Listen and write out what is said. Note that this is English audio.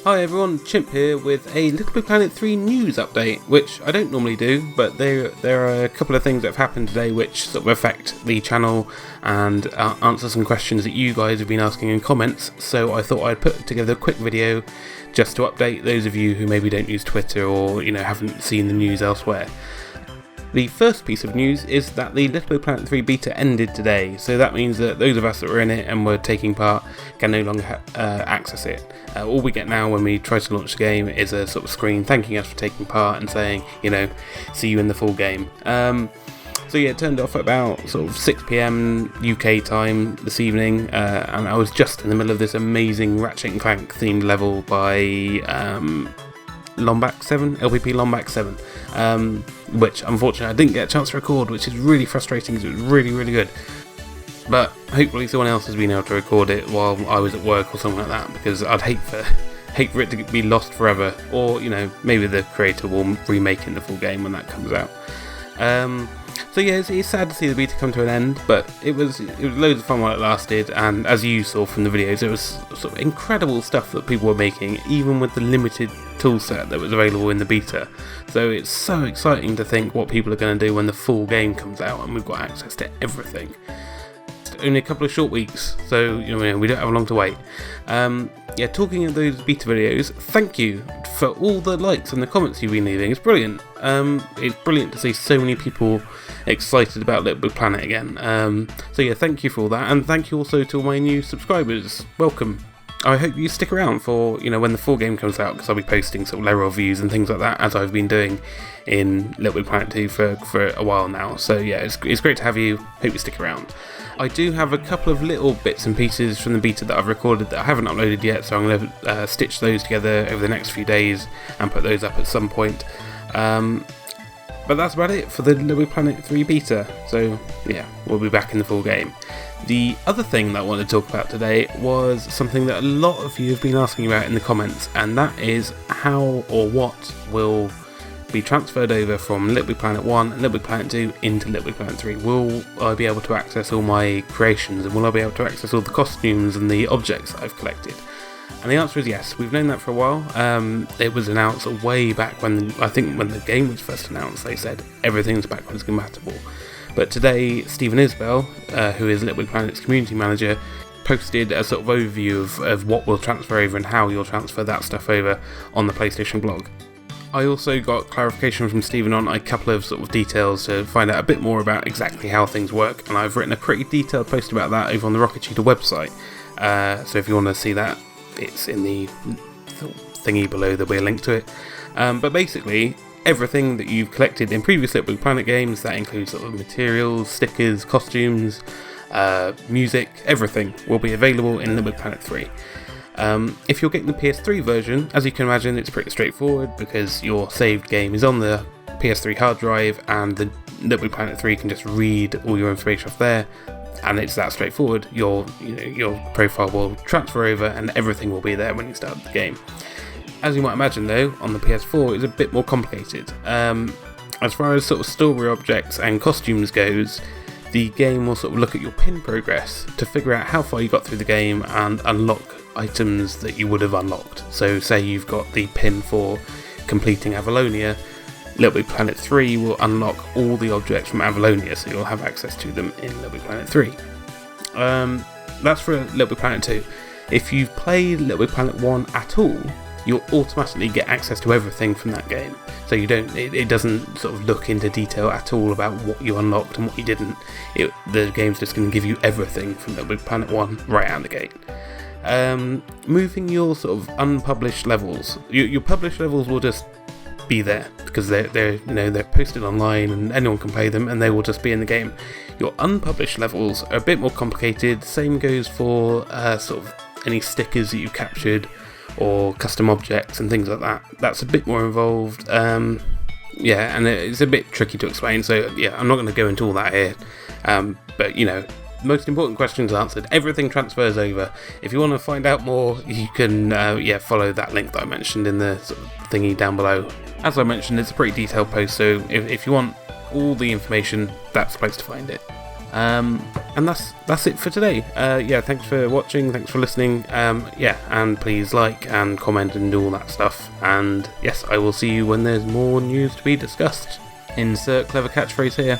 Hi everyone, Chimp here with a LittleBigPlanet 3 news update, which I don't normally do, but there are a couple of things that have happened today which sort of affect the channel and answer some questions that you guys have been asking in comments, so I thought I'd put together a quick video just to update those of you who maybe don't use Twitter or haven't seen the news elsewhere. The first piece of news is that the LittleBigPlanet 3 beta ended today, so that means that those of us that were in it and were taking part can no longer access it. All we get now when we try to launch the game is a sort of screen thanking us for taking part and saying, see you in the full game. So yeah, it turned off at about sort of 6 PM UK time this evening, and I was just in the middle of this amazing Ratchet & Clank themed level by LBP Lombak 7, which unfortunately I didn't get a chance to record, which is really frustrating because it was really, really good. But hopefully someone else has been able to record it while I was at work or something like that, because I'd hate for it to be lost forever, or maybe the creator will remake it in the full game when that comes out. So yeah, it's sad to see the beta come to an end, but it was loads of fun while it lasted, and as you saw from the videos, it was sort of incredible stuff that people were making, even with the limited toolset that was available in the beta. So it's so exciting to think what people are going to do when the full game comes out and we've got access to everything. It's only a couple of short weeks, so we don't have long to wait. Talking of those beta videos, thank you for all the likes and the comments you've been leaving. It's brilliant. It's brilliant to see so many people excited about LittleBigPlanet again. So yeah, thank you for all that, and thank you also to all my new subscribers. Welcome. I hope you stick around for when the full game comes out, because I'll be posting sort of level reviews and things like that, as I've been doing in LittleBigPlanet 2 for a while now. So yeah, it's great to have you. Hope you stick around. I do have a couple of little bits and pieces from the beta that I've recorded that I haven't uploaded yet, so I'm going to stitch those together over the next few days and put those up at some point. But that's about it for the LittleBigPlanet 3 beta, so yeah, we'll be back in the full game. The other thing that I wanted to talk about today was something that a lot of you have been asking about in the comments, and that is how or what will be transferred over from LittleBigPlanet 1 and LittleBigPlanet 2 into LittleBigPlanet 3. Will I be able to access all my creations, and will I be able to access all the costumes and the objects that I've collected? And the answer is yes. We've known that for a while. It was announced way back when the game was first announced. They said everything's backwards compatible. But today, Stephen Isbell, who is LittleBigPlanet's community manager, posted a sort of overview of what will transfer over and how you'll transfer that stuff over on the PlayStation blog. I also got clarification from Stephen on a couple of sort of details to find out a bit more about exactly how things work, and I've written a pretty detailed post about that over on the Cheetah website. So if you want to see that, it's in the thingy below. There'll be a link to it. But basically, everything that you've collected in previous LittleBigPlanet games, that includes sort of materials, stickers, costumes, music, everything will be available in LittleBigPlanet 3. If you're getting the PS3 version, as you can imagine, it's pretty straightforward because your saved game is on the PS3 hard drive, and the LittleBigPlanet 3 can just read all your information off there, and it's that straightforward. Your profile will transfer over and everything will be there when you start the game. As you might imagine though, on the PS4 it's a bit more complicated. As far as sort of story objects and costumes goes, the game will sort of look at your pin progress to figure out how far you got through the game and unlock items that you would have unlocked. So say you've got the pin for completing Avalonia, LittleBigPlanet 3 will unlock all the objects from Avalonia, so you'll have access to them in LittleBigPlanet 3. That's for LittleBigPlanet 2. If you've played LittleBigPlanet 1 at all, you'll automatically get access to everything from that game. So it doesn't sort of look into detail at all about what you unlocked and what you didn't. The game's just going to give you everything from LittleBigPlanet 1 right out of the gate. Moving your sort of unpublished levels. Your published levels will just be there because they're posted online and anyone can play them, and they will just be in the game. Your unpublished levels are a bit more complicated. Same goes for sort of any stickers that you captured or custom objects and things like that. That's a bit more involved. And it's a bit tricky to explain, so yeah, I'm not going to go into all that here. But most important questions answered. Everything transfers over. If you want to find out more, you can follow that link that I mentioned in the sort of thingy down below. As I mentioned, it's a pretty detailed post, so if you want all the information, that's the place to find it. And that's it for today. Yeah, thanks for watching, thanks for listening. Yeah, and please like and comment and do all that stuff. And yes, I will see you when there's more news to be discussed. Insert clever catchphrase here.